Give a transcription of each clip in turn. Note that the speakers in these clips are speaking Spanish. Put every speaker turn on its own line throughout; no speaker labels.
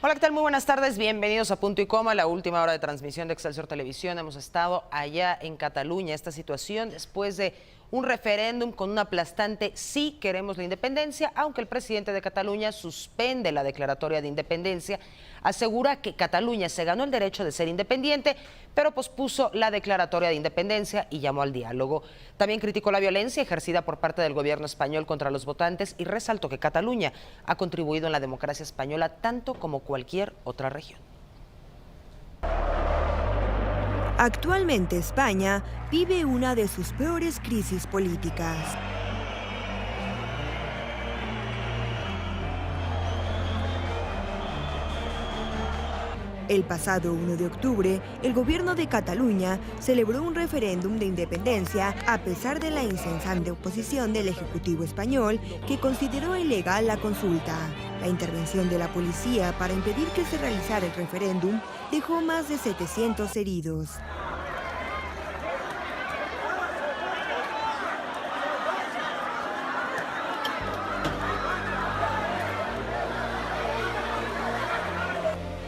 Hola, ¿qué tal? Muy buenas tardes. Bienvenidos a Punto y Coma, la última hora de transmisión de Excelsior Televisión. Hemos estado allá en Cataluña, esta situación después de un referéndum con un aplastante sí queremos la independencia, aunque el presidente de Cataluña suspende la declaratoria de independencia, asegura que Cataluña se ganó el derecho de ser independiente, pero pospuso la declaratoria de independencia y llamó al diálogo. También criticó la violencia ejercida por parte del gobierno español contra los votantes y resaltó que Cataluña ha contribuido en la democracia española tanto como cualquier otra región.
Actualmente España vive una de sus peores crisis políticas. El pasado 1 de octubre, el gobierno de Cataluña celebró un referéndum de independencia a pesar de la incesante oposición del Ejecutivo español, que consideró ilegal la consulta. La intervención de la policía para impedir que se realizara el referéndum dejó más de 700 heridos.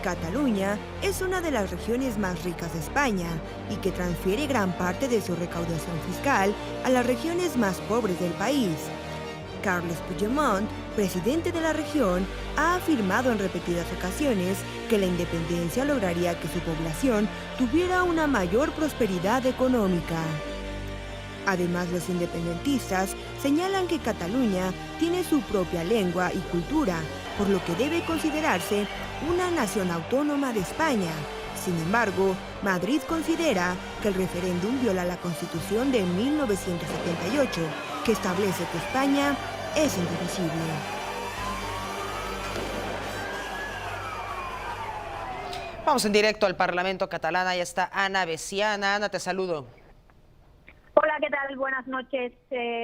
Cataluña es una de las regiones más ricas de España y que transfiere gran parte de su recaudación fiscal a las regiones más pobres del país. Carles Puigdemont, presidente de la región, ha afirmado en repetidas ocasiones que la independencia lograría que su población tuviera una mayor prosperidad económica. Además, los independentistas señalan que Cataluña tiene su propia lengua y cultura, por lo que debe considerarse una nación autónoma de España. Sin embargo, Madrid considera que el referéndum viola la Constitución de 1978, que establece que España es indivisible.
Vamos en directo al Parlamento catalán. Ahí está Ana Veciana. Ana, te saludo.
Hola, ¿qué tal? Buenas noches.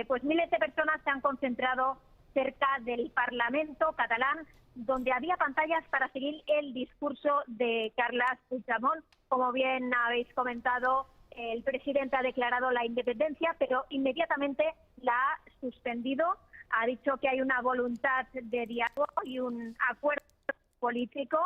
Pues miles de personas se han concentrado cerca del Parlamento catalán, donde había pantallas para seguir el discurso de Carles Puigdemont. Como bien habéis comentado, el presidente ha declarado la independencia, pero inmediatamente la ha suspendido. Ha dicho que hay una voluntad de diálogo y un acuerdo político.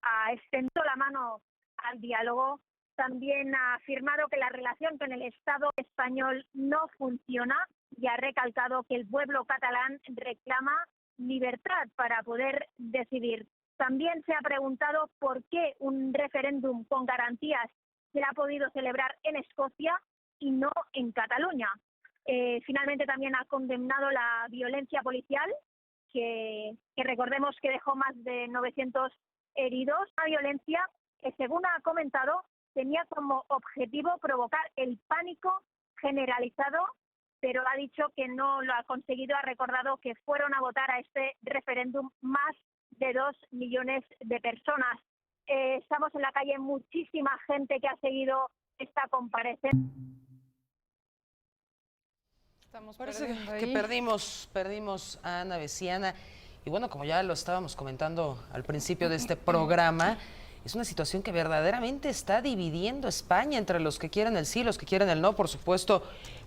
Ha extendido la mano al diálogo. También ha afirmado que la relación con el Estado español no funciona y ha recalcado que el pueblo catalán reclama libertad para poder decidir. También se ha preguntado por qué un referéndum con garantías se ha podido celebrar en Escocia y no en Cataluña. Finalmente también ha condenado la violencia policial, que recordemos que dejó más de 900 heridos. Una violencia que, según ha comentado, tenía como objetivo provocar el pánico generalizado, pero ha dicho que no lo ha conseguido. Ha recordado que fueron a votar a este referéndum más de 2 millones de personas. Estamos en la calle, muchísima gente que ha seguido esta comparecencia.
Parece que perdimos a Ana Veciana. Y bueno, como ya lo estábamos comentando al principio de este programa, es una situación que verdaderamente está dividiendo España entre los que quieren el sí, los que quieren el no. Por supuesto,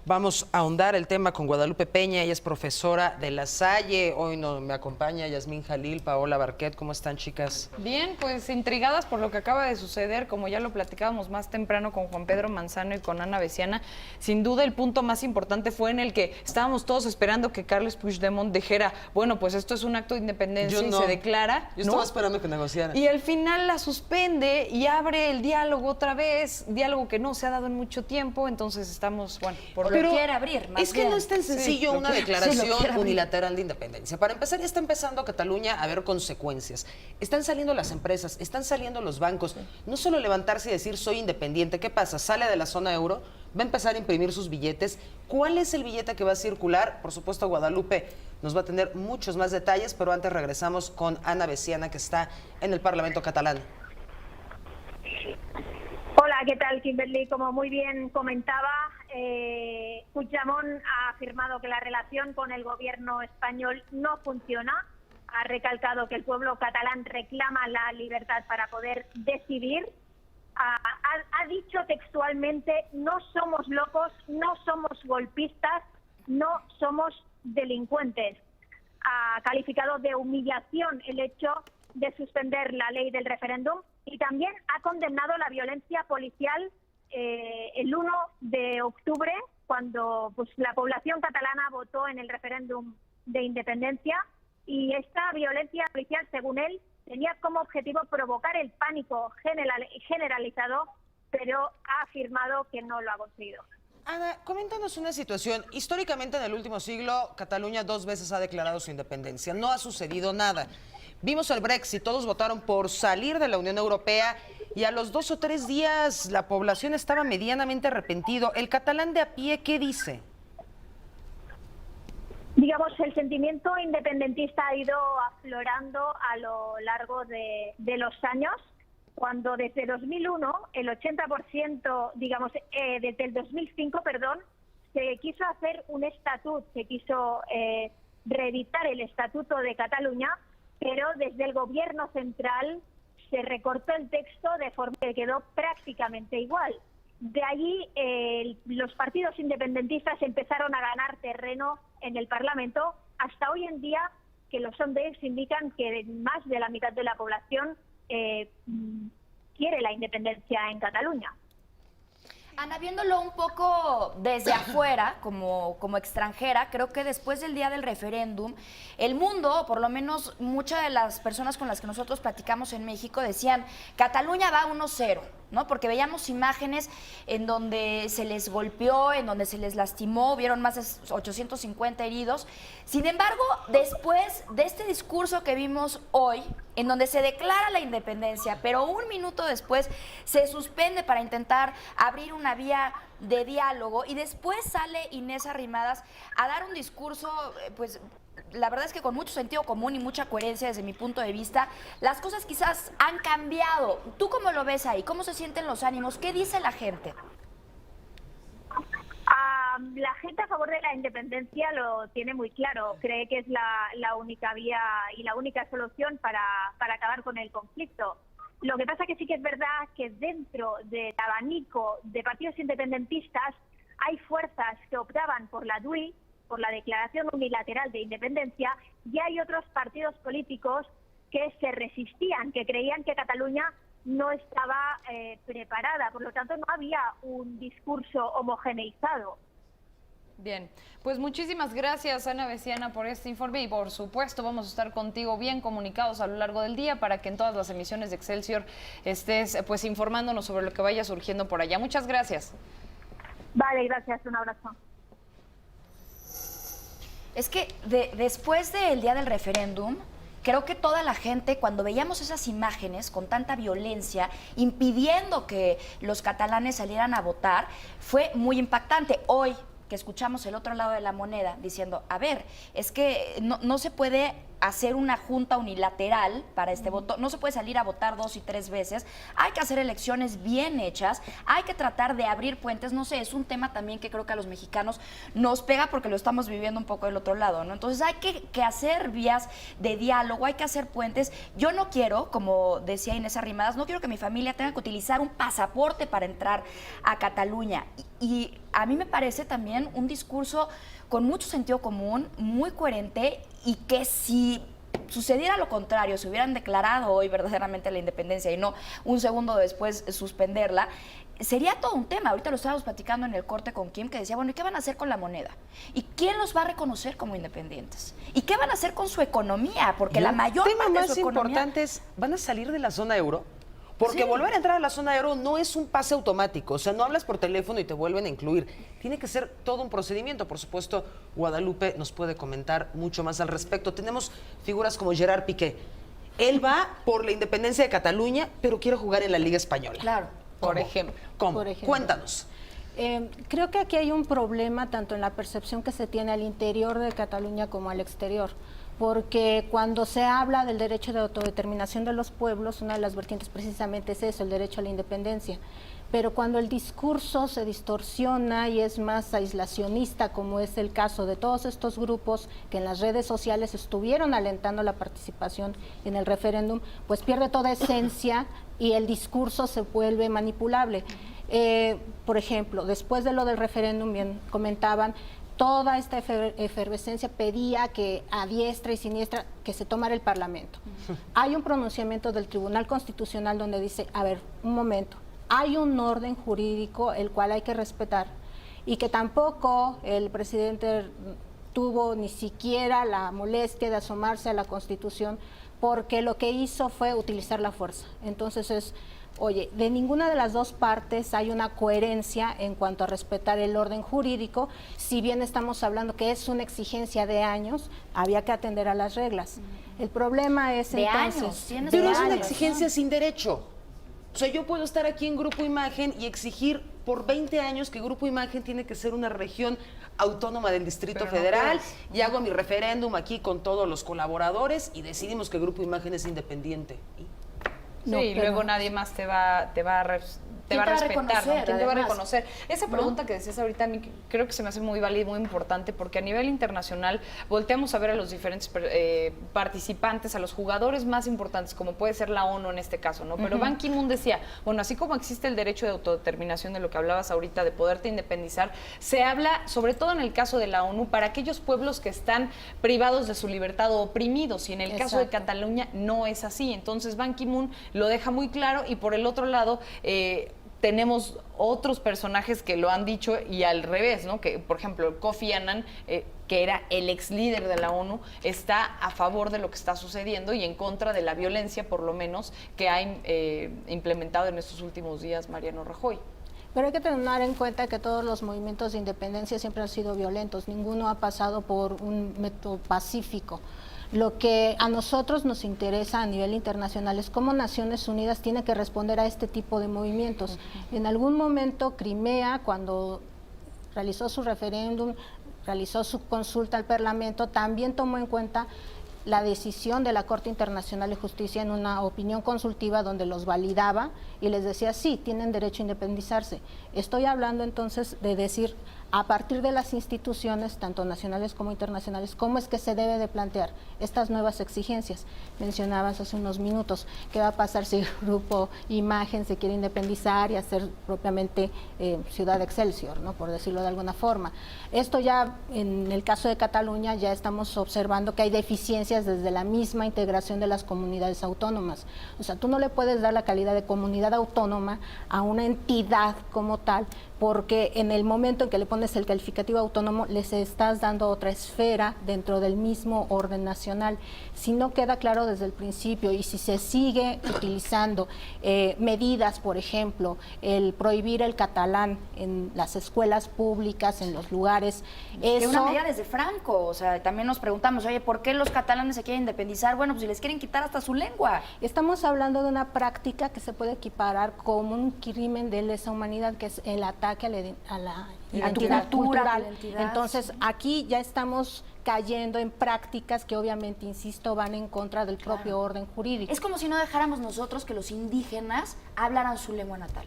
vamos a ahondar el tema con Guadalupe Peña. Ella es profesora de La Salle. Hoy me acompaña Yasmín Jalil, Paola Barquet. ¿Cómo están, chicas?
Bien, pues intrigadas por lo que acaba de suceder, como ya lo platicábamos más temprano con Juan Pedro Manzano y con Ana Veciana. Sin duda el punto más importante fue en el que estábamos todos esperando que Carles Puigdemont dijera, bueno, pues esto es un acto de independencia y se declara.
Yo estaba esperando que negociaran.
Y al final la suspende y abre el diálogo otra vez, diálogo que no se ha dado en mucho tiempo. Entonces estamos, bueno,
Pero
quiere abrir, más
es que
bien.
no es tan sencillo una declaración unilateral de independencia. Para empezar, ya está empezando Cataluña a ver consecuencias. Están saliendo las empresas, están saliendo los bancos. No solo levantarse y decir soy independiente. ¿Qué pasa? Sale de la zona euro, va a empezar a imprimir sus billetes. ¿Cuál es el billete que va a circular? Por supuesto, Guadalupe nos va a tener muchos más detalles, pero antes regresamos con Ana Veciana, que está en el Parlamento catalán.
Hola, ¿qué tal, Kimberly? Como muy bien comentaba, Puigdemont ha afirmado que la relación con el gobierno español no funciona. Ha recalcado que el pueblo catalán reclama la libertad para poder decidir. Ha dicho textualmente, no somos locos, no somos golpistas, no somos delincuentes. Ha calificado de humillación el hecho de suspender la ley del referéndum y también ha condenado la violencia policial el 1 de octubre, cuando pues, la población catalana votó en el referéndum de independencia, y esta violencia policial, según él, tenía como objetivo provocar el pánico generalizado, pero ha afirmado que no lo ha conseguido.
Ana, coméntanos una situación. Históricamente, en el último siglo, Cataluña 2 veces ha declarado su independencia. No ha sucedido nada. Vimos el Brexit, todos votaron por salir de la Unión Europea y a los 2 o 3 días la población estaba medianamente arrepentido. ¿El catalán de a pie qué dice?
Digamos, el sentimiento independentista ha ido aflorando a lo largo de los años, cuando desde 2001, el 80%, digamos, desde el 2005, perdón, se quiso hacer un estatut, se quiso reeditar el Estatuto de Cataluña, pero desde el gobierno central se recortó el texto de forma que quedó prácticamente igual. De allí los partidos independentistas empezaron a ganar terreno en el Parlamento, hasta hoy en día que los sondeos indican que más de la mitad de la población quiere la independencia en Cataluña.
Ana, viéndolo un poco desde afuera, como extranjera, creo que después del día del referéndum, el mundo, por lo menos muchas de las personas con las que nosotros platicamos en México, decían, Cataluña va 1-0, ¿no? Porque veíamos imágenes en donde se les golpeó, en donde se les lastimó, vieron más de 850 heridos. Sin embargo, después de este discurso que vimos hoy, en donde se declara la independencia, pero un minuto después se suspende para intentar abrir una vía de diálogo, y después sale Inés Arrimadas a dar un discurso, pues la verdad es que con mucho sentido común y mucha coherencia desde mi punto de vista. Las cosas quizás han cambiado. ¿Tú cómo lo ves ahí? ¿Cómo se sienten los ánimos? ¿Qué dice la gente?
La gente a favor de la independencia lo tiene muy claro. Cree que es la única vía y la única solución para acabar con el conflicto. Lo que pasa que sí que es verdad que dentro del abanico de partidos independentistas hay fuerzas que optaban por la DUI, por la Declaración Unilateral de Independencia, y hay otros partidos políticos que se resistían, que creían que Cataluña no estaba preparada, por lo tanto no había un discurso homogeneizado.
Bien, pues muchísimas gracias, Ana Veciana, por este informe, y por supuesto vamos a estar contigo bien comunicados a lo largo del día para que en todas las emisiones de Excelsior estés pues informándonos sobre lo que vaya surgiendo por allá. Muchas gracias.
Vale, gracias, un abrazo.
Es que después del día del referéndum, creo que toda la gente, cuando veíamos esas imágenes con tanta violencia, impidiendo que los catalanes salieran a votar, fue muy impactante. Hoy, que escuchamos el otro lado de la moneda diciendo, a ver, es que no se puede hacer una junta unilateral para este voto, no se puede salir a votar 2 y 3 veces, hay que hacer elecciones bien hechas, hay que tratar de abrir puentes, no sé, es un tema también que creo que a los mexicanos nos pega porque lo estamos viviendo un poco del otro lado, ¿no? Entonces hay que hacer vías de diálogo, hay que hacer puentes. Yo no quiero, como decía Inés Arrimadas, no quiero que mi familia tenga que utilizar un pasaporte para entrar a Cataluña, y a mí me parece también un discurso con mucho sentido común, muy coherente, y que si sucediera lo contrario, si hubieran declarado hoy verdaderamente la independencia y no un segundo después suspenderla, sería todo un tema. Ahorita lo estábamos platicando en el corte con Kim, que decía, bueno, ¿y qué van a hacer con la moneda? ¿Y quién los va a reconocer como independientes? ¿Y qué van a hacer con su economía? Porque la mayor parte de su economía...
El tema más importante es, ¿van a salir de la zona euro? Porque volver a entrar a la zona euro no es un pase automático, o sea, no hablas por teléfono y te vuelven a incluir. Tiene que ser todo un procedimiento. Por supuesto, Guadalupe nos puede comentar mucho más al respecto. Tenemos figuras como Gerard Piqué. Él va por la independencia de Cataluña, pero quiere jugar en la Liga Española.
Claro.
Por ejemplo.
¿Cómo?
Por ejemplo.
Cuéntanos.
Creo que aquí hay un problema tanto en la percepción que se tiene al interior de Cataluña como al exterior, porque cuando se habla del derecho de autodeterminación de los pueblos, una de las vertientes precisamente es eso, el derecho a la independencia. Pero cuando el discurso se distorsiona y es más aislacionista, como es el caso de todos estos grupos que en las redes sociales estuvieron alentando la participación en el referéndum, pues pierde toda esencia y el discurso se vuelve manipulable. Por ejemplo, después de lo del referéndum, bien comentaban, toda esta efervescencia pedía que a diestra y siniestra que se tomara el Parlamento. Hay un pronunciamiento del Tribunal Constitucional donde dice, a ver, un momento, hay un orden jurídico el cual hay que respetar y que tampoco el presidente tuvo ni siquiera la molestia de asomarse a la Constitución, porque lo que hizo fue utilizar la fuerza. Entonces oye, de ninguna de las dos partes hay una coherencia en cuanto a respetar el orden jurídico. Si bien estamos hablando que es una exigencia de años, había que atender a las reglas. El problema es
De
entonces...
años, tienes
Pero
de
es una
años.
exigencia sin derecho. O sea, yo puedo estar aquí en Grupo Imagen y exigir por 20 años que Grupo Imagen tiene que ser una región autónoma del Distrito
Pero no
Federal
puedes.
y hago mi referéndum aquí con todos los colaboradores y decidimos que Grupo Imagen es independiente. ¿Y?
No,
sí, y
pero-
luego nadie más te va a
¿Quién te va a
respetar, ¿no?
reconocer,
¿Quién te va a
además?
reconocer? Esa
¿No?
pregunta que decías ahorita a mí creo que se me hace muy válida y muy importante porque a nivel internacional volteamos a ver a los diferentes participantes, a los jugadores más importantes, como puede ser la ONU en este caso, ¿no? Pero Ban Ki-moon decía, bueno, así como existe el derecho de autodeterminación de lo que hablabas ahorita, de poderte independizar, se habla, sobre todo en el caso de la ONU, para aquellos pueblos que están privados de su libertad o oprimidos, y en el caso de
Exacto.
Cataluña no es así. Entonces Ban Ki-moon lo deja muy claro y por el otro lado tenemos otros personajes que lo han dicho y al revés, ¿no? Que, por ejemplo, Kofi Annan, que era el ex líder de la ONU, está a favor de lo que está sucediendo y en contra de la violencia, por lo menos, que ha implementado en estos últimos días Mariano Rajoy.
Pero hay que tener en cuenta que todos los movimientos de independencia siempre han sido violentos, ninguno ha pasado por un método pacífico. Lo que a nosotros nos interesa a nivel internacional es cómo Naciones Unidas tiene que responder a este tipo de movimientos. En algún momento Crimea, cuando realizó su referéndum, realizó su consulta al Parlamento, también tomó en cuenta la decisión de la Corte Internacional de Justicia en una opinión consultiva donde los validaba y les decía, sí, tienen derecho a independizarse. Estoy hablando entonces de decir, a partir de las instituciones, tanto nacionales como internacionales, cómo es que se debe de plantear estas nuevas exigencias. Mencionabas hace unos minutos, ¿qué va a pasar si el Grupo Imagen se quiere independizar y hacer propiamente Ciudad Excelsior, ¿no? Por decirlo de alguna forma? Esto ya, en el caso de Cataluña, ya estamos observando que hay deficiencias desde la misma integración de las comunidades autónomas. O sea, tú no le puedes dar la calidad de comunidad autónoma a una entidad como tal, porque en el momento en que le pones el calificativo autónomo, les estás dando otra esfera dentro del mismo orden nacional. Si no queda claro desde el principio y si se sigue utilizando medidas, por ejemplo, el prohibir el catalán en las escuelas públicas, en los lugares,
Es
eso...
una medida desde Franco, o sea, también nos preguntamos, oye, ¿por qué los catalanes se quieren independizar? Bueno, pues si les quieren quitar hasta su lengua.
Estamos hablando de una práctica que se puede equiparar como un crimen de lesa humanidad, que es el ataque a la
tu
identidad
cultura,
cultural.
tu identidad,
Entonces,
sí.
aquí ya estamos cayendo en prácticas que obviamente, insisto, van en contra del propio orden jurídico.
Es como si no dejáramos nosotros que los indígenas hablaran su lengua natal.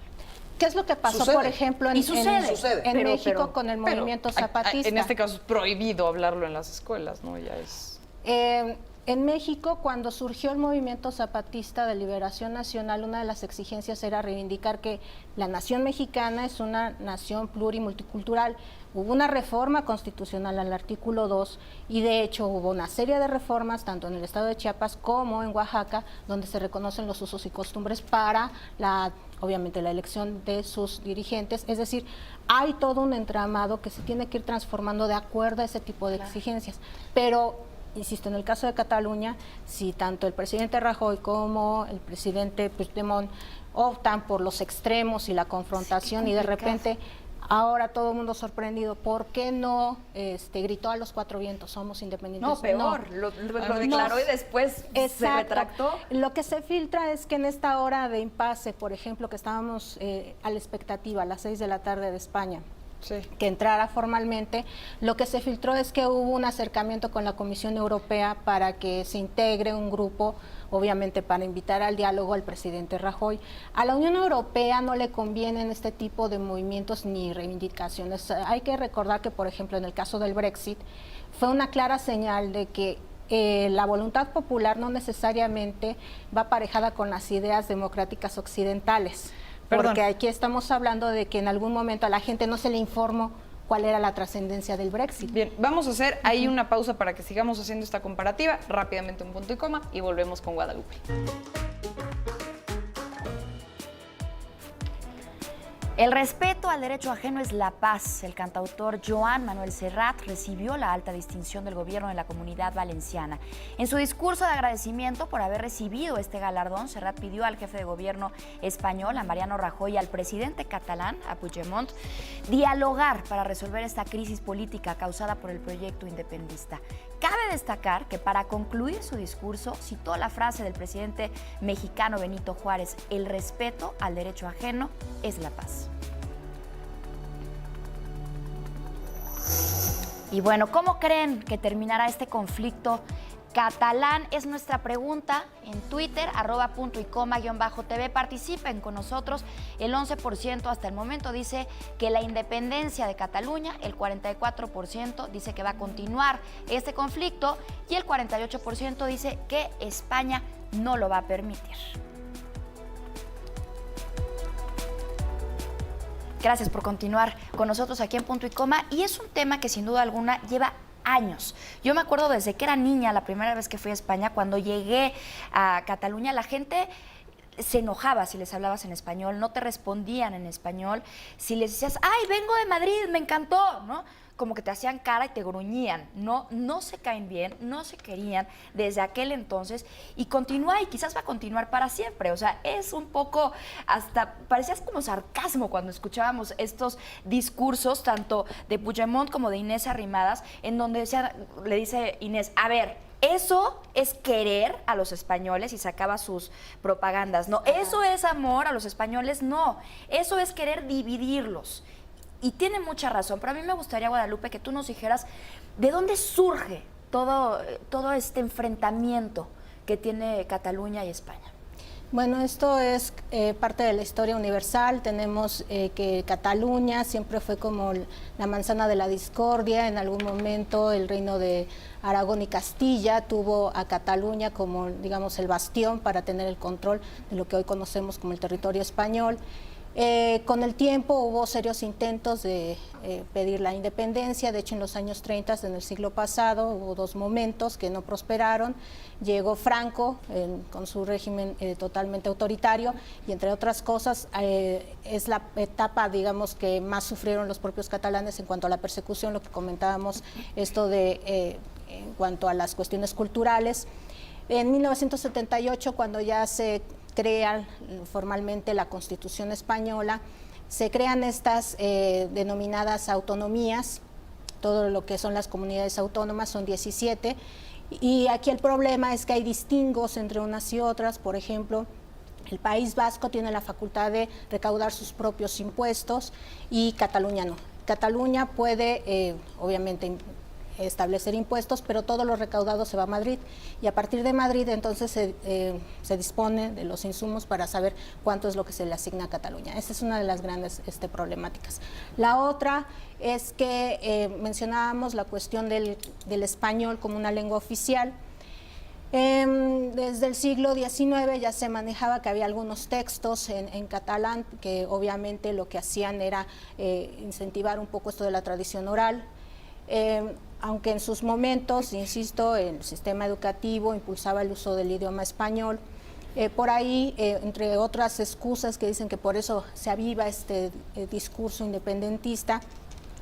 ¿Qué es lo que pasó,
Sucede.
por ejemplo,
Y sucede.
en
Pero-
México con el movimiento zapatista?
En este caso es prohibido hablarlo en las escuelas, ¿no? Ya es...
En México, cuando surgió el movimiento zapatista de liberación nacional, una de las exigencias era reivindicar que la nación mexicana es una nación plurimulticultural. Hubo una reforma constitucional al artículo 2 y de hecho hubo una serie de reformas tanto en el estado de Chiapas como en Oaxaca, donde se reconocen los usos y costumbres para obviamente la elección de sus dirigentes. Es decir, hay todo un entramado que se tiene que ir transformando de acuerdo a ese tipo de exigencias. Pero insisto, en el caso de Cataluña, si tanto el presidente Rajoy como el presidente Puigdemont optan por los extremos y la confrontación y de repente ahora todo el mundo sorprendido, ¿por qué no gritó a los cuatro vientos, somos independientes?
No, peor, lo declaró y después se
Exacto.
retractó.
Lo que se filtra es que en esta hora de impasse, por ejemplo, que estábamos a la expectativa, a las 6 de la tarde de España,
Sí.
que entrara formalmente, lo que se filtró es que hubo un acercamiento con la Comisión Europea para que se integre un grupo, obviamente para invitar al diálogo al presidente Rajoy. A la Unión Europea no le convienen este tipo de movimientos ni reivindicaciones. Hay que recordar que, por ejemplo, en el caso del Brexit, fue una clara señal de que la voluntad popular no necesariamente va aparejada con las ideas democráticas occidentales.
Perdón.
Porque aquí estamos hablando de que en algún momento a la gente no se le informó cuál era la trascendencia del Brexit.
Bien, vamos a hacer ahí una pausa para que sigamos haciendo esta comparativa. Rápidamente un punto y coma y volvemos con Guadalupe.
El respeto al derecho ajeno es la paz. El cantautor Joan Manuel Serrat recibió la alta distinción del gobierno de la Comunidad Valenciana. En su discurso de agradecimiento por haber recibido este galardón, Serrat pidió al jefe de gobierno español, a Mariano Rajoy, y al presidente catalán, a Puigdemont, dialogar para resolver esta crisis política causada por el proyecto independentista. Cabe destacar que para concluir su discurso citó la frase del presidente mexicano Benito Juárez: el respeto al derecho ajeno es la paz. Y bueno, ¿cómo creen que terminará este conflicto catalán? Es nuestra pregunta en Twitter, @puntoycoma_TV. Participen con nosotros. El 11% hasta el momento dice que la independencia de Cataluña, el 44% dice que va a continuar este conflicto y el 48% dice que España no lo va a permitir. Gracias por continuar con nosotros aquí en Punto y Coma, y es un tema que sin duda alguna lleva años. Yo me acuerdo desde que era niña, la primera vez que fui a España, cuando llegué a Cataluña, la gente se enojaba si les hablabas en español, no te respondían en español. Si les decías, ¡ay, vengo de Madrid, me encantó!, ¿no? Como que te hacían cara y te gruñían. No se caen bien, no se querían desde aquel entonces, y continúa, y quizás va a continuar para siempre. O sea, es un poco, hasta parecías como sarcasmo cuando escuchábamos estos discursos, tanto de Puigdemont como de Inés Arrimadas, en donde le dice Inés, a ver, eso es querer a los españoles, y sacaba sus propagandas. No, eso es amor a los españoles, no. Eso es querer dividirlos. Y tiene mucha razón, pero a mí me gustaría, Guadalupe, que tú nos dijeras de dónde surge todo este enfrentamiento que tiene Cataluña y España.
Bueno, esto es parte de la historia universal. Tenemos que Cataluña siempre fue como la manzana de la discordia. En algún momento el reino de Aragón y Castilla tuvo a Cataluña como, digamos, el bastión para tener el control de lo que hoy conocemos como el territorio español. Con el tiempo hubo serios intentos de pedir la independencia. De hecho, en los años 30 en el siglo pasado hubo dos momentos que no prosperaron. Llegó Franco con su régimen totalmente autoritario, y entre otras cosas es la etapa, digamos, que más sufrieron los propios catalanes en cuanto a la persecución, lo que comentábamos, esto de en cuanto a las cuestiones culturales. En 1978, cuando ya se crea formalmente la Constitución española, se crean estas denominadas autonomías. Todo lo que son las comunidades autónomas son 17, y aquí el problema es que hay distingos entre unas y otras. Por ejemplo, el País Vasco tiene la facultad de recaudar sus propios impuestos y Cataluña no. Cataluña puede, obviamente, establecer impuestos, pero todo lo recaudado se va a Madrid, y a partir de Madrid entonces se dispone de los insumos para saber cuánto es lo que se le asigna a Cataluña. Esa es una de las grandes problemáticas. La otra es que mencionábamos la cuestión del español como una lengua oficial. Desde el siglo XIX ya se manejaba que había algunos textos en catalán que obviamente lo que hacían era incentivar un poco esto de la tradición oral. Aunque en sus momentos, insisto, el sistema educativo impulsaba el uso del idioma español. Por ahí, entre otras excusas que dicen que por eso se aviva este discurso independentista,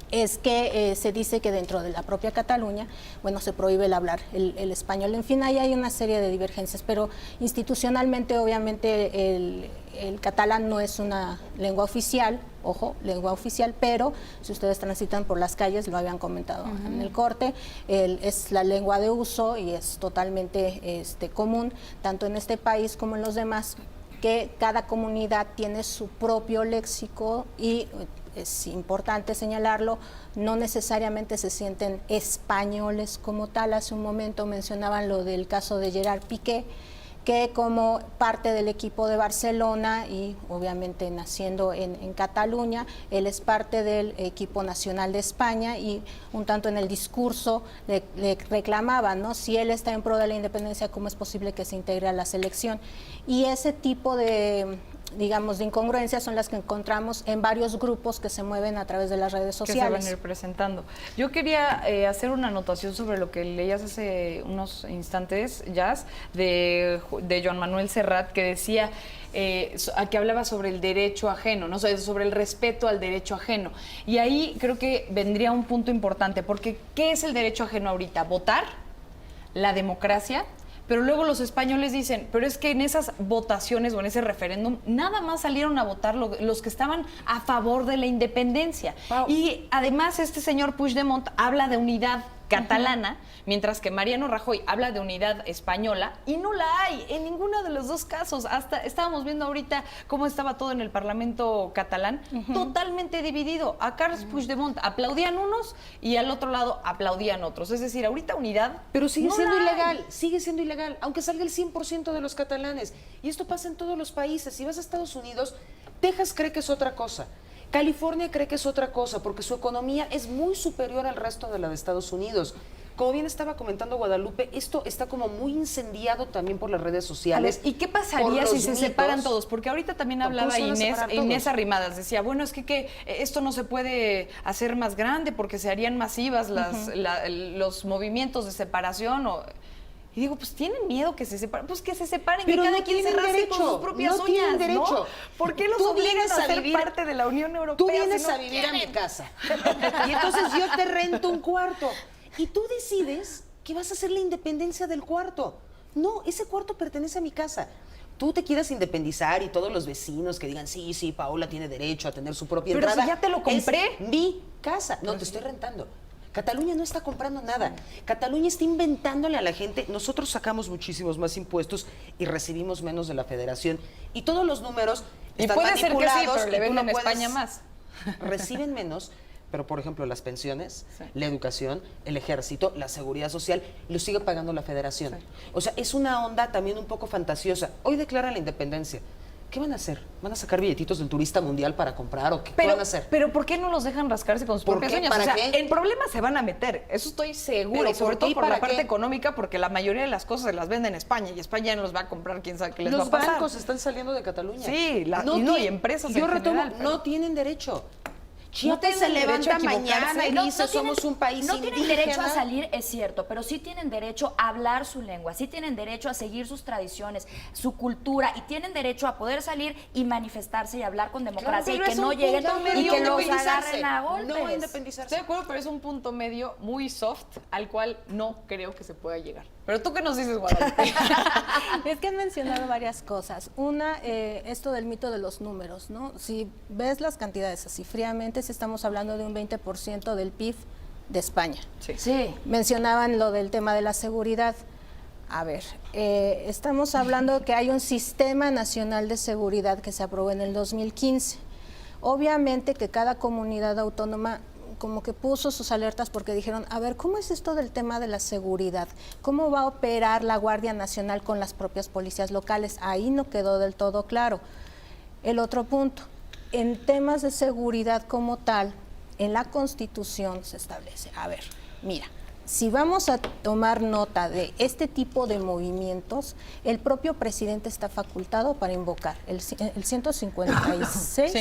es que se dice que dentro de la propia Cataluña, bueno, se prohíbe el hablar el español. En fin, ahí hay una serie de divergencias, pero institucionalmente, obviamente, el catalán no es una lengua oficial, ojo, lengua oficial, pero si ustedes transitan por las calles, lo habían comentado en el corte, es la lengua de uso y es totalmente común, tanto en este país como en los demás, que cada comunidad tiene su propio léxico, y es importante señalarlo, no necesariamente se sienten españoles como tal. Hace un momento mencionaban lo del caso de Gerard Piqué, que como parte del equipo de Barcelona y obviamente naciendo en Cataluña, él es parte del equipo nacional de España, y un tanto en el discurso le reclamaban, ¿no? Si él está en pro de la independencia, ¿cómo es posible que se integre a la selección? Y ese tipo de digamos, de incongruencias son las que encontramos en varios grupos que se mueven a través de las redes
que se
sociales.
van a ir presentando. Yo quería hacer una anotación sobre lo que leías hace unos instantes, Jazz, de Joan Manuel Serrat, que decía, que hablaba sobre el derecho ajeno, ¿no? Sobre el respeto al derecho ajeno. Y ahí creo que vendría un punto importante, porque ¿qué es el derecho ajeno ahorita? Votar, la democracia. Pero luego los españoles dicen, pero es que en esas votaciones o en ese referéndum nada más salieron a votar los que estaban a favor de la independencia. Wow. Y además este señor Puigdemont habla de unidad catalana, mientras que Mariano Rajoy habla de unidad española, y no la hay en ninguno de los dos casos. Hasta estábamos viendo ahorita cómo estaba todo en el Parlamento catalán, totalmente dividido. A Carles Puigdemont aplaudían unos y al otro lado aplaudían otros. Es decir, ahorita unidad.
Pero sigue
no
siendo ilegal, sigue siendo ilegal, aunque salga el 100% de los catalanes. Y esto pasa en todos los países. Si vas a Estados Unidos, Texas cree que es otra cosa. California cree que es otra cosa, porque su economía es muy superior al resto de la de Estados Unidos. Como bien estaba comentando Guadalupe, esto está como muy incendiado también por las redes sociales.
¿Y qué pasaría si se separan todos? Porque ahorita también hablaba Inés Arrimadas, decía, bueno, es que esto no se puede hacer más grande porque se harían masivas los movimientos de separación. Y digo, pues tienen miedo que se separen, pues que se separen, pero que cada quien se rasgue con sus propias uñas, ¿no? ¿Por qué los obligan a ser parte de la Unión Europea?
Tú vienes a vivir a mi casa y entonces yo te rento un cuarto y tú decides que vas a hacer la independencia del cuarto. No, ese cuarto pertenece a mi casa. Tú te quieras independizar y todos los vecinos que digan, sí, Paola tiene derecho a tener su propia entrada.
Pero si ya te lo compré.
Es mi casa. No, te estoy rentando. Cataluña no está comprando nada. Cataluña está inventándole a la gente. Nosotros sacamos muchísimos más impuestos y recibimos menos de la Federación. Y todos los números están manipulados.
Puede ser que sí, pero le venden a España más.
Reciben menos, pero por ejemplo las pensiones, la educación, el ejército, la seguridad social, lo sigue pagando la Federación. O sea, es una onda también un poco fantasiosa. Hoy declaran la independencia. ¿Qué van a hacer? ¿Van a sacar billetitos del turista mundial para comprar o qué van a hacer?
Pero ¿por qué no los dejan rascarse con sus propias uñas?
¿Para qué?
En problemas se van a meter, eso estoy segura, y sobre todo por la parte económica, porque la mayoría de las cosas se las venden en España y España no los va a comprar, quién sabe qué les va a pasar.
Los bancos están saliendo de Cataluña.
Sí, y empresas en general.
No tienen derecho. Chiapas se levanta mañana y dice, somos un país indígena.
No tienen derecho a salir, es cierto, pero sí tienen derecho a hablar su lengua, sí tienen derecho a seguir sus tradiciones, su cultura, y tienen derecho a poder salir y manifestarse y hablar con democracia, y que no lleguen y que los agarren a golpes.
No independizarse.
Estoy de acuerdo, pero es un punto medio muy soft al cual no creo que se pueda llegar. Pero tú, ¿qué nos dices, Guadalupe?
Es que han mencionado varias cosas. Una, esto del mito de los números, ¿no? Si ves las cantidades así fríamente, estamos hablando de un 20% del PIB de España.
Sí.
Mencionaban lo del tema de la seguridad. A ver, estamos hablando que hay un Sistema Nacional de Seguridad que se aprobó en el 2015. Obviamente que cada comunidad autónoma como que puso sus alertas porque dijeron, a ver, ¿cómo es esto del tema de la seguridad? ¿Cómo va a operar la Guardia Nacional con las propias policías locales? Ahí no quedó del todo claro. El otro punto, en temas de seguridad como tal, en la Constitución se establece, a ver, mira, si vamos a tomar nota de este tipo de movimientos, el propio presidente está facultado para invocar el 156,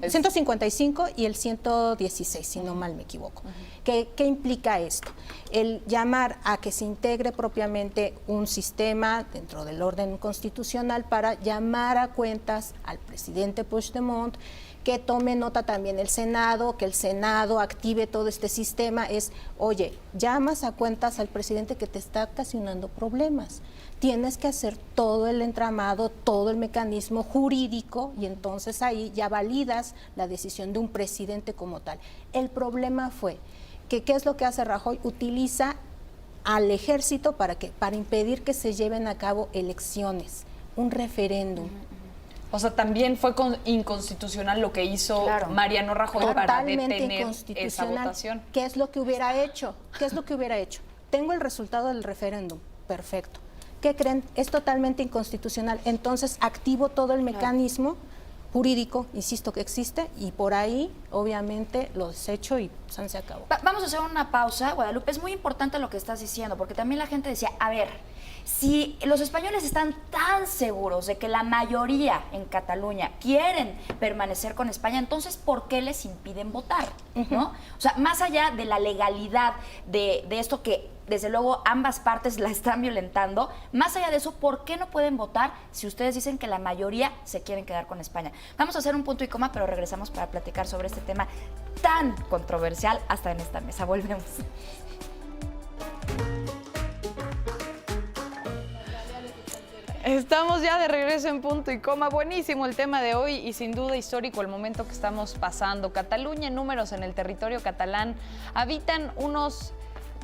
155 y el 116, si no mal me equivoco. ¿Qué implica esto? El llamar a que se integre propiamente un sistema dentro del orden constitucional para llamar a cuentas al presidente Puigdemont, que tome nota también el Senado, que el Senado active todo este sistema. Es, oye, llamas a cuentas al presidente que te está ocasionando problemas. Tienes que hacer todo el entramado, todo el mecanismo jurídico, y entonces ahí ya validas la decisión de un presidente como tal. El problema fue que, ¿qué es lo que hace Rajoy? Utiliza al ejército para impedir que se lleven a cabo elecciones, un referéndum.
O sea, también fue inconstitucional lo que hizo Mariano Rajoy para detener esa votación.
¿Qué es lo que hubiera hecho? Tengo el resultado del referéndum, perfecto. ¿Qué creen? Es totalmente inconstitucional. Entonces activo todo el mecanismo jurídico, insisto que existe, y por ahí obviamente lo desecho y se acabó.
Vamos a hacer una pausa, Guadalupe. Es muy importante lo que estás diciendo, porque también la gente decía, a ver, si los españoles están tan seguros de que la mayoría en Cataluña quieren permanecer con España, entonces ¿por qué les impiden votar? ¿No? O sea, más allá de la legalidad de esto que desde luego ambas partes la están violentando, más allá de eso, ¿por qué no pueden votar si ustedes dicen que la mayoría se quieren quedar con España? Vamos a hacer un punto y coma, pero regresamos para platicar sobre este tema tan controversial hasta en esta mesa. Volvemos.
Estamos ya de regreso en punto y coma. Buenísimo el tema de hoy y sin duda histórico el momento que estamos pasando. Cataluña, en números en el territorio catalán, habitan unos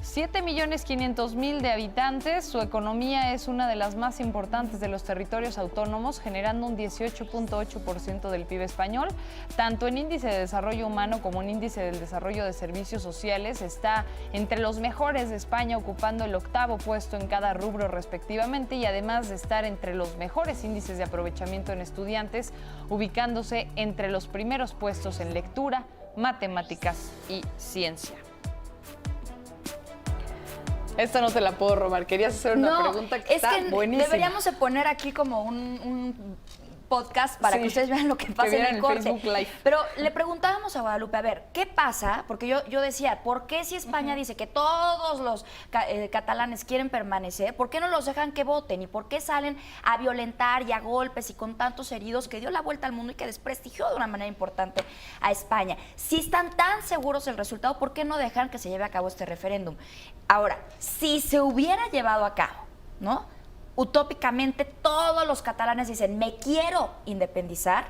7.500.000 de habitantes. Su economía es una de las más importantes de los territorios autónomos, generando un 18.8% del PIB español. Tanto en índice de desarrollo humano como en índice del desarrollo de servicios sociales está entre los mejores de España, ocupando el 8º puesto en cada rubro respectivamente, y además de estar entre los mejores índices de aprovechamiento en estudiantes, ubicándose entre los primeros puestos en lectura, matemáticas y ciencia. Esta no te la puedo robar. Querías hacer una pregunta que está buenísima.
Deberíamos de poner aquí como un podcast para que ustedes vean lo que pasa en el corte.
Facebook Live.
Pero le preguntábamos a Guadalupe, a ver, ¿qué pasa? Porque yo decía, ¿por qué si España dice que todos los catalanes quieren permanecer, por qué no los dejan que voten? ¿Y por qué salen a violentar y a golpes y con tantos heridos que dio la vuelta al mundo y que desprestigió de una manera importante a España? Si están tan seguros del resultado, ¿por qué no dejan que se lleve a cabo este referéndum? Ahora, si se hubiera llevado a cabo, ¿no?, utópicamente todos los catalanes dicen, me quiero independizar,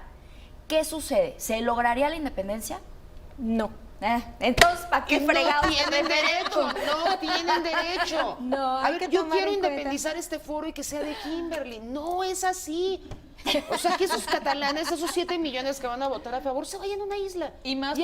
¿qué sucede? ¿Se lograría la independencia?
No.
Entonces, ¿para qué fregados?
No tienen derecho, no tienen derecho.
No,
a ver, yo quiero independizar este foro y que sea de Kimberly. No es así. O sea, que esos catalanes, esos 7 millones que van a votar a favor, se vayan a una isla.
Y más,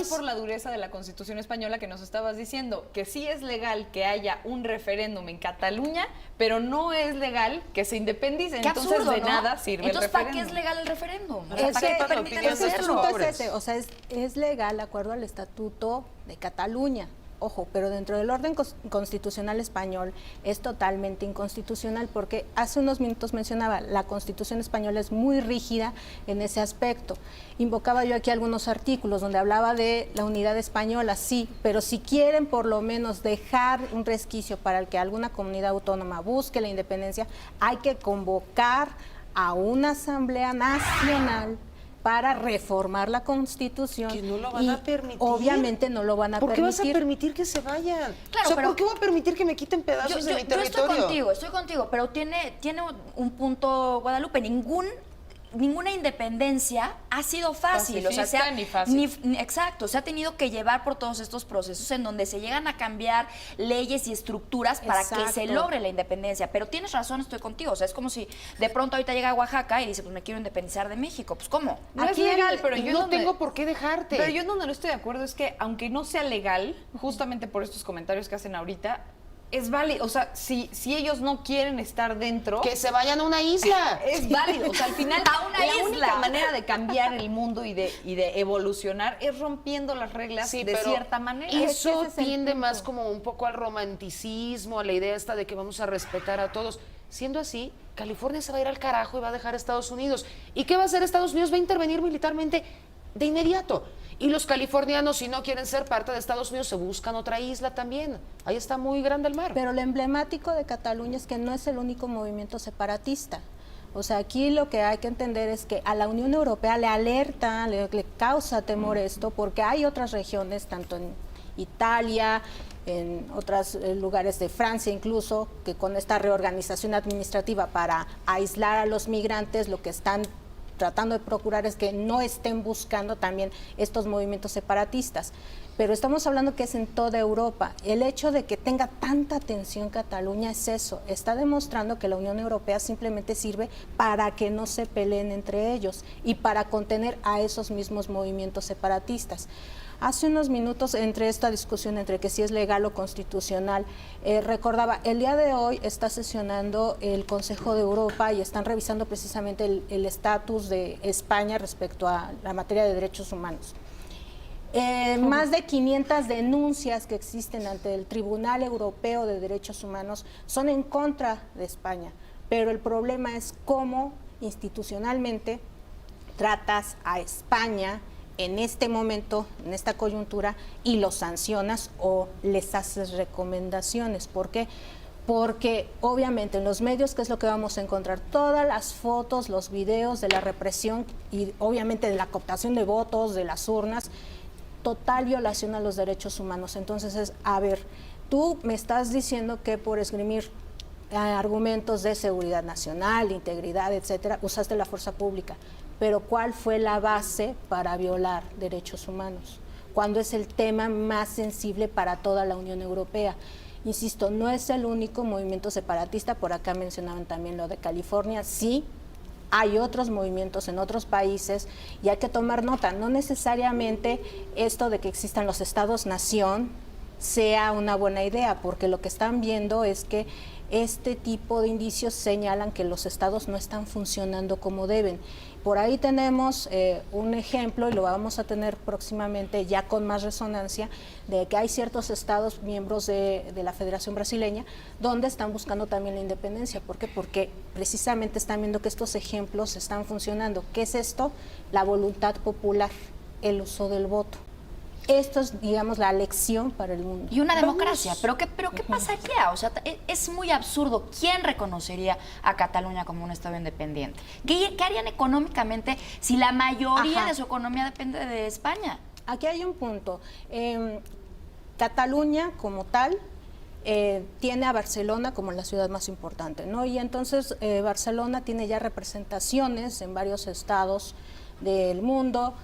por la dureza de la Constitución española que nos estabas diciendo, que sí es legal que haya un referéndum en Cataluña, pero no es legal que se independicen. Entonces,
absurdo,
de
¿no?
nada sirve el referéndum.
Entonces, ¿para qué es legal el referéndum?
Es
¿Para qué
que
permiten
el
hacerlo?
asunto es ese, o sea, es legal de acuerdo al Estatuto de Cataluña. Ojo, pero dentro del orden constitucional español es totalmente inconstitucional, porque hace unos minutos mencionaba, la Constitución española es muy rígida en ese aspecto. Invocaba yo aquí algunos artículos donde hablaba de la unidad española, sí, pero si quieren por lo menos dejar un resquicio para el que alguna comunidad autónoma busque la independencia, hay que convocar a una asamblea nacional para reformar la Constitución.
Que no lo van a permitir.
Obviamente no lo van a permitir.
¿Por qué vas a permitir que se vayan?
Claro,
o sea,
pero
¿por qué voy a permitir que me quiten pedazos de mi territorio?
Yo estoy contigo, pero tiene un punto, Guadalupe. Ninguna independencia ha sido fácil.
Pacífica ni fácil.
Exacto, se ha tenido que llevar por todos estos procesos en donde se llegan a cambiar leyes y estructuras para que se logre la independencia. Pero tienes razón, estoy contigo. O sea, es como si de pronto ahorita llega a Oaxaca y dice, pues me quiero independizar de México. Pues ¿cómo?
No es legal, pero yo
no tengo por qué dejarte.
Pero yo donde no estoy de acuerdo es que, aunque no sea legal, justamente por estos comentarios que hacen ahorita, es válido. O sea, si ellos no quieren estar dentro,
que se vayan a una isla.
es válido. O sea, al final,
A una
la
isla.
única manera de cambiar el mundo y de evolucionar es rompiendo las reglas
Sí,
de
pero
cierta manera.
Eso
ese es el
tiende
punto.
más como un poco al romanticismo, a la idea esta de que vamos a respetar a todos. Siendo así, California se va a ir al carajo y va a dejar a Estados Unidos. ¿Y qué va a hacer Estados Unidos? Va a intervenir militarmente de inmediato. Y los californianos, si no quieren ser parte de Estados Unidos, se buscan otra isla también. Ahí está muy grande el mar.
Pero lo emblemático de Cataluña es que no es el único movimiento separatista. O sea, aquí lo que hay que entender es que a la Unión Europea le alerta, le causa temor esto, porque hay otras regiones, tanto en Italia, en otros lugares de Francia incluso, que con esta reorganización administrativa para aislar a los migrantes, lo que están tratando de procurar es que no estén buscando también estos movimientos separatistas. Pero estamos hablando que es en toda Europa. El hecho de que tenga tanta atención Cataluña es eso. Está demostrando que la Unión Europea simplemente sirve para que no se peleen entre ellos y para contener a esos mismos movimientos separatistas. Hace unos minutos, entre esta discusión entre que si es legal o constitucional, recordaba, el día de hoy está sesionando el Consejo de Europa y están revisando precisamente el estatus de España respecto a la materia de derechos humanos. Más de 500 denuncias que existen ante el Tribunal Europeo de Derechos Humanos son en contra de España, pero el problema es cómo institucionalmente tratas a España en este momento, en esta coyuntura, y los sancionas o les haces recomendaciones. ¿Por qué? Porque obviamente en los medios, ¿qué es lo que vamos a encontrar? Todas las fotos, los videos de la represión y obviamente de la cooptación de votos, de las urnas, total violación a los derechos humanos. Entonces es, a ver, tú me estás diciendo que por esgrimir argumentos de seguridad nacional, de integridad, etcétera, usaste la fuerza pública, pero ¿cuál fue la base para violar derechos humanos? Cuando es el tema más sensible para toda la Unión Europea. Insisto, no es el único movimiento separatista, por acá mencionaban también lo de California, sí, hay otros movimientos en otros países y hay que tomar nota, no necesariamente esto de que existan los estados-nación sea una buena idea, porque lo que están viendo es que este tipo de indicios señalan que los estados no están funcionando como deben. Por ahí tenemos un ejemplo, y lo vamos a tener próximamente ya con más resonancia, de que hay ciertos estados miembros de la Federación Brasileña donde están buscando también la independencia. ¿Por qué? Porque precisamente están viendo que estos ejemplos están funcionando. ¿Qué es esto? La voluntad popular, el uso del voto. Esto es, digamos, la lección para el mundo.
Y una democracia. ¿Pero qué pasaría? O sea, es muy absurdo. ¿Quién reconocería a Cataluña como un Estado independiente? ¿Qué harían económicamente si la mayoría de su economía depende de España?
Aquí hay un punto. Cataluña, como tal, tiene a Barcelona como la ciudad más importante, ¿no? Y entonces Barcelona tiene ya representaciones en varios estados del mundo.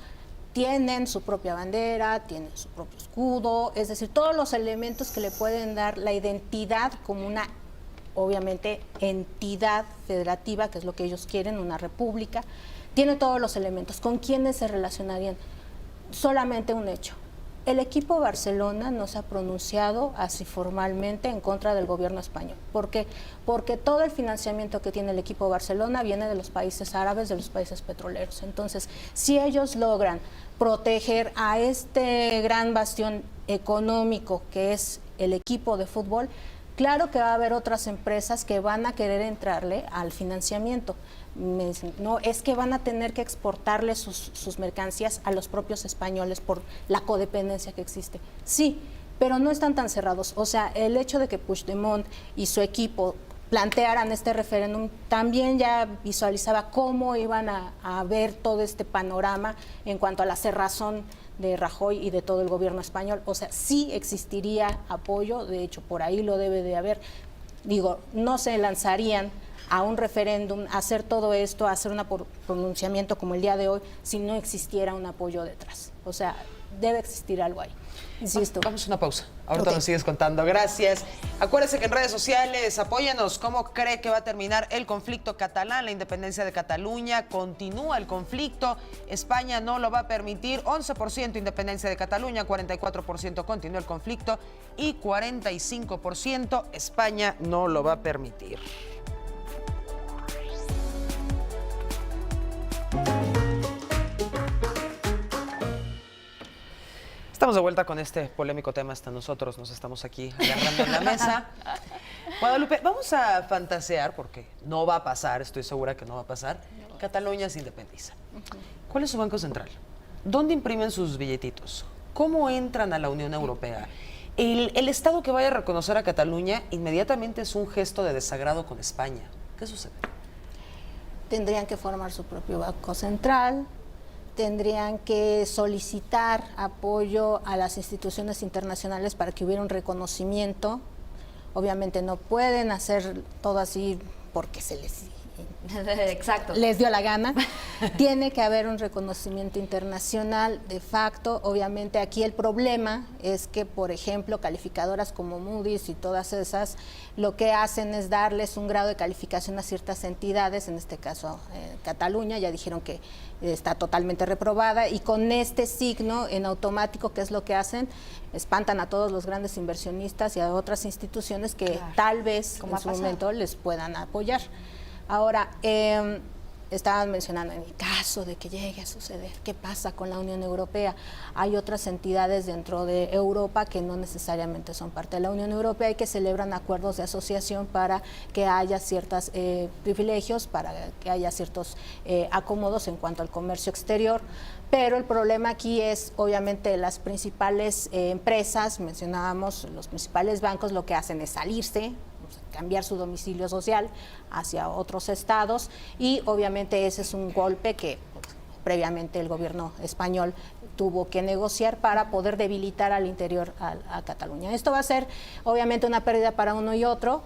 Tienen su propia bandera, tienen su propio escudo, es decir, todos los elementos que le pueden dar la identidad como una, obviamente, entidad federativa, que es lo que ellos quieren, una república. Tiene todos los elementos. ¿Con quiénes se relacionarían? Solamente un hecho. El equipo Barcelona no se ha pronunciado así formalmente en contra del gobierno español. ¿Por qué? Porque todo el financiamiento que tiene el equipo Barcelona viene de los países árabes, de los países petroleros. Entonces, si ellos logran proteger a este gran bastión económico que es el equipo de fútbol, claro que va a haber otras empresas que van a querer entrarle al financiamiento. No, es que van a tener que exportarle sus mercancías a los propios españoles por la codependencia que existe. Sí, pero no están tan cerrados. O sea, el hecho de que Puigdemont y su equipo plantearan este referéndum también ya visualizaba cómo iban a ver todo este panorama en cuanto a la cerrazón de Rajoy y de todo el gobierno español. O sea, sí existiría apoyo, de hecho, por ahí lo debe de haber. Digo, no se lanzarían a un referéndum, a hacer todo esto, a hacer un pronunciamiento como el día de hoy, si no existiera un apoyo detrás. O sea, debe existir algo ahí. Insisto.
Vamos a una pausa. Ahorita nos sigues contando. Gracias. Acuérdense que en redes sociales, apóyanos. ¿Cómo cree que va a terminar el conflicto catalán, la independencia de Cataluña? Continúa el conflicto. España no lo va a permitir. 11% independencia de Cataluña, 44% continúa el conflicto y 45% España no lo va a permitir. Estamos de vuelta con este polémico tema, hasta nosotros nos estamos aquí agarrando en la mesa. Guadalupe, vamos a fantasear, porque no va a pasar, estoy segura que no va a pasar. Cataluña se independiza. ¿Cuál es su banco central? ¿Dónde imprimen sus billetitos? ¿Cómo entran a la Unión Europea? El Estado que vaya a reconocer a Cataluña inmediatamente es un gesto de desagrado con España. ¿Qué sucede?
Tendrían que formar su propio banco central, tendrían que solicitar apoyo a las instituciones internacionales para que hubiera un reconocimiento. Obviamente no pueden hacer todo así porque se les
Exacto.
les dio la gana. Tiene que haber un reconocimiento internacional de facto. Obviamente aquí el problema es que, por ejemplo, calificadoras como Moody's y todas esas, lo que hacen es darles un grado de calificación a ciertas entidades, en este caso Cataluña, ya dijeron que está totalmente reprobada, y con este signo en automático, ¿qué es lo que hacen? Espantan a todos los grandes inversionistas y a otras instituciones que
Claro.
tal vez
Como
en
ha
su
pasado.
momento les puedan apoyar. Ahora, estaban mencionando, en el caso de que llegue a suceder, ¿qué pasa con la Unión Europea? Hay otras entidades dentro de Europa que no necesariamente son parte de la Unión Europea y que celebran acuerdos de asociación para que haya ciertos privilegios, para que haya ciertos acomodos en cuanto al comercio exterior. Pero el problema aquí es, obviamente, las principales empresas, mencionábamos, los principales bancos lo que hacen es salirse, cambiar su domicilio social hacia otros estados, y obviamente ese es un golpe que previamente el gobierno español tuvo que negociar para poder debilitar al interior a Cataluña. Esto va a ser obviamente una pérdida para uno y otro,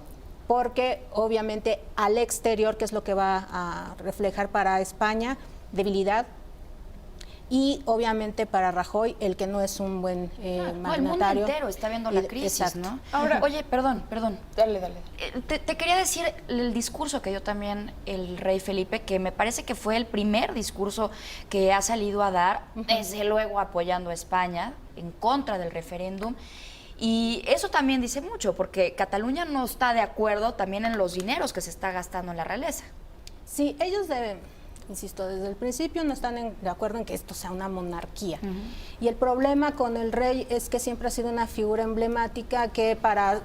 porque obviamente al exterior, que es lo que va a reflejar para España, debilidad, y obviamente para Rajoy, el que no es un buen
No, el mundo
magnatario.
entero está viendo la
Y-
crisis,
exacto.
¿no?
Ahora-
Oye, perdón.
Dale, dale.
Te quería decir el discurso que dio también el rey Felipe, que me parece que fue el primer discurso que ha salido a dar, desde luego apoyando a España, en contra del referéndum. Y eso también dice mucho, porque Cataluña no está de acuerdo también en los dineros que se está gastando en la realeza.
Sí, ellos deben, insisto, desde el principio no están de acuerdo en que esto sea una monarquía. Y el problema con el rey es que siempre ha sido una figura emblemática que para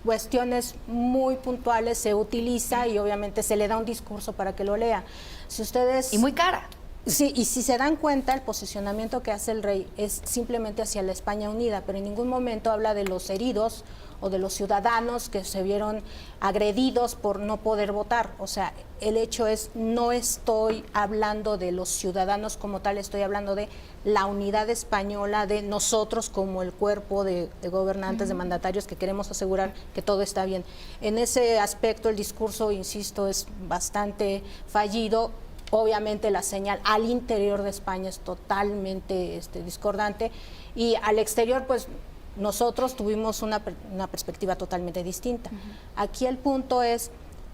cuestiones muy puntuales se utiliza y obviamente se le da un discurso para que lo lea. Si ustedes...
Y muy cara.
Sí, y si se dan cuenta, el posicionamiento que hace el rey es simplemente hacia la España unida, pero en ningún momento habla de los heridos o de los ciudadanos que se vieron agredidos por no poder votar. O sea, el hecho es, no estoy hablando de los ciudadanos como tal, estoy hablando de la unidad española, de nosotros como el cuerpo de gobernantes, de mandatarios, que queremos asegurar que todo está bien. En ese aspecto, el discurso, insisto, es bastante fallido. Obviamente la señal al interior de España es totalmente discordante, y al exterior, pues nosotros tuvimos una perspectiva totalmente distinta. Aquí el punto es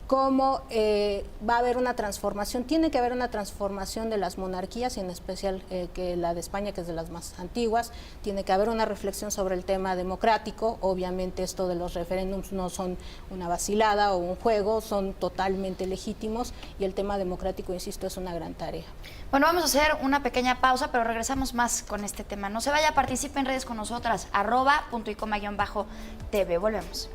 cómo va a haber una transformación. Tiene que haber una transformación de las monarquías, y en especial que la de España, que es de las más antiguas. Tiene que haber una reflexión sobre el tema democrático. Obviamente esto de los referéndums no son una vacilada o un juego, son totalmente legítimos, y el tema democrático, insisto, es una gran tarea.
Bueno, vamos a hacer una pequeña pausa, pero regresamos más con este tema. No se vaya, participe en redes con nosotras, @puntoycoma_TV. Volvemos.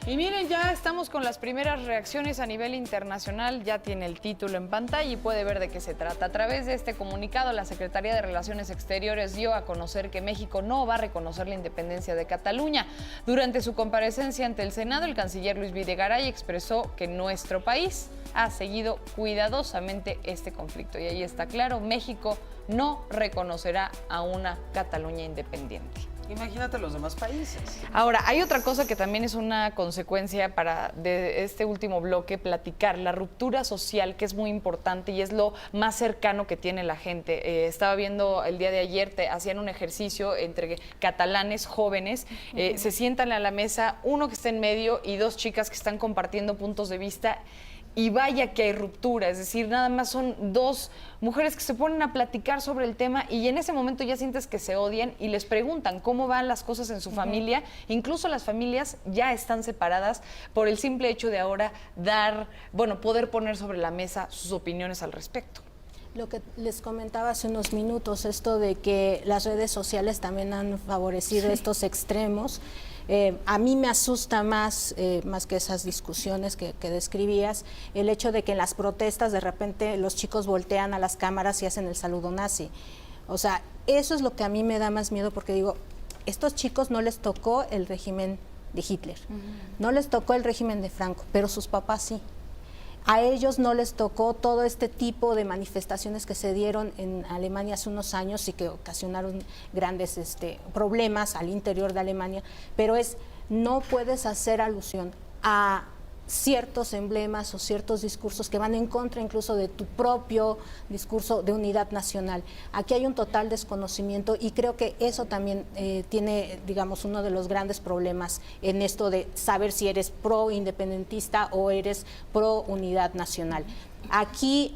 Y miren, ya estamos con las primeras reacciones a nivel internacional, ya tiene el título en pantalla y puede ver de qué se trata. A través de este comunicado, la Secretaría de Relaciones Exteriores dio a conocer que México no va a reconocer la independencia de Cataluña. Durante su comparecencia ante el Senado, el canciller Luis Videgaray expresó que nuestro país ha seguido cuidadosamente este conflicto. Y ahí está claro, México no reconocerá a una Cataluña independiente.
Imagínate los demás países.
Ahora, hay otra cosa que también es una consecuencia de este último bloque, platicar la ruptura social, que es muy importante y es lo más cercano que tiene la gente. Estaba viendo el día de ayer, hacían un ejercicio entre catalanes jóvenes, se sientan a la mesa, uno que está en medio y dos chicas que están compartiendo puntos de vista. Y vaya que hay ruptura, es decir, nada más son dos mujeres que se ponen a platicar sobre el tema y en ese momento ya sientes que se odian y les preguntan cómo van las cosas en su familia. Incluso las familias ya están separadas por el simple hecho de ahora poder poner sobre la mesa sus opiniones al respecto.
Lo que les comentaba hace unos minutos, esto de que las redes sociales también han favorecido estos extremos. A mí me asusta más que esas discusiones que describías, el hecho de que en las protestas de repente los chicos voltean a las cámaras y hacen el saludo nazi. O sea, eso es lo que a mí me da más miedo, porque digo, estos chicos no les tocó el régimen de Hitler, no les tocó el régimen de Franco, pero sus papás sí. A ellos no les tocó todo este tipo de manifestaciones que se dieron en Alemania hace unos años y que ocasionaron grandes problemas al interior de Alemania, pero no puedes hacer alusión a ciertos emblemas o ciertos discursos que van en contra incluso de tu propio discurso de unidad nacional. Aquí hay un total desconocimiento y creo que eso también tiene, digamos, uno de los grandes problemas en esto de saber si eres pro independentista o eres pro unidad nacional. Aquí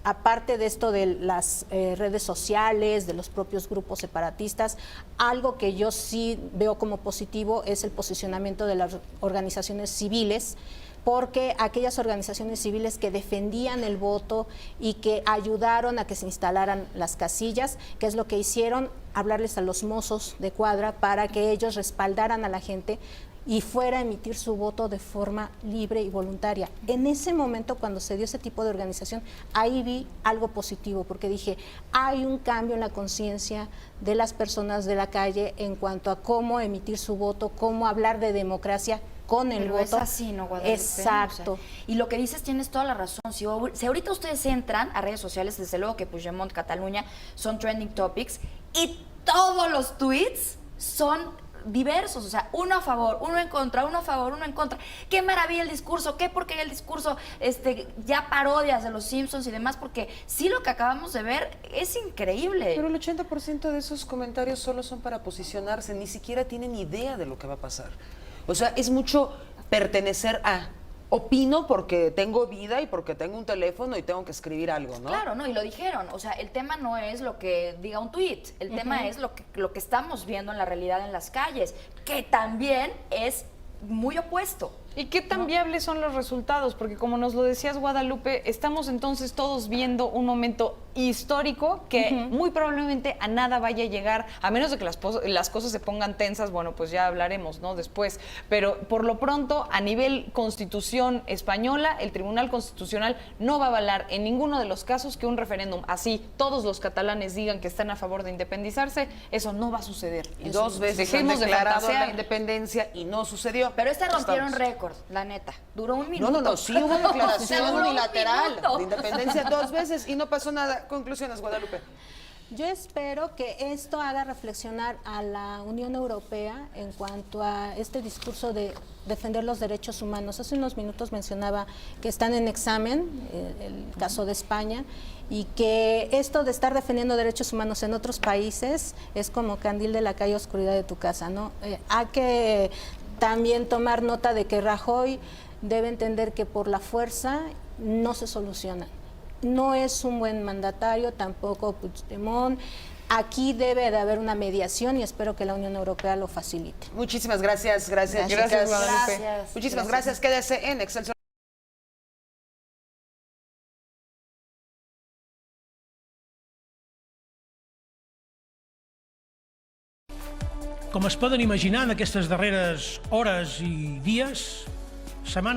aparte de esto de las redes sociales, de los propios grupos separatistas, algo que yo sí veo como positivo es el posicionamiento de las organizaciones civiles, porque aquellas organizaciones civiles que defendían el voto y que ayudaron a que se instalaran las casillas, que es lo que hicieron, hablarles a los mozos de cuadra para que ellos respaldaran a la gente y fuera a emitir su voto de forma libre y voluntaria. En ese momento, cuando se dio ese tipo de organización, ahí vi algo positivo, porque dije, hay un cambio en la conciencia de las personas de la calle en cuanto a cómo emitir su voto, cómo hablar de democracia con el
Pero
voto.
es así, ¿no, Guadalupe?
Exacto.
O sea, y lo que dices tienes toda la razón. Si ahorita ustedes entran a redes sociales, desde luego que Puigdemont, Cataluña son trending topics y todos los tweets son diversos, o sea, uno a favor, uno en contra, uno a favor, uno en contra. Qué maravilla el discurso, qué porquería el discurso, ya parodias de los Simpsons y demás, porque sí, lo que acabamos de ver es increíble.
Pero el 80% de esos comentarios solo son para posicionarse, ni siquiera tienen idea de lo que va a pasar. O sea, es mucho pertenecer a... Opino porque tengo vida y porque tengo un teléfono y tengo que escribir algo, ¿no?
Claro, no, y lo dijeron, o sea, el tema no es lo que diga un tuit, el tema es lo que estamos viendo en la realidad en las calles, que también es muy opuesto.
¿Y qué tan viables son los resultados? Porque como nos lo decías, Guadalupe, estamos entonces todos viendo un momento histórico que muy probablemente a nada vaya a llegar, a menos de que las cosas se pongan tensas, bueno, pues ya hablaremos, ¿no? Después. Pero por lo pronto, a nivel Constitución española, el Tribunal Constitucional no va a avalar en ninguno de los casos que un referéndum, así todos los catalanes digan que están a favor de independizarse, eso no va a suceder.
Y dos veces
Dejemos
han
de
declarado
fantasear.
la independencia y no sucedió.
Pero rompieron
Estamos.
récord, la neta. Duró un minuto.
No, sí hubo declaración
Duró un
unilateral
minuto.
de independencia 2 veces y no pasó nada. Conclusiones, Guadalupe.
Yo espero que esto haga reflexionar a la Unión Europea en cuanto a este discurso de defender los derechos humanos. Hace unos minutos mencionaba que están en examen, el caso de España, y que esto de estar defendiendo derechos humanos en otros países es como candil de la calle, oscuridad de tu casa, ¿no? Hay que también tomar nota de que Rajoy debe entender que por la fuerza no se soluciona. No es un buen mandatario, tampoco Puigdemont. Aquí debe de haber una mediación y espero que la Unión Europea lo facilite.
Muchísimas gracias, chicas.
Gracias, Guadalupe.
Gracias.
Muchísimas gracias. Quédese en Excelsior.
Com es poden imaginar, en aquestes darreres hores i dies, setmanes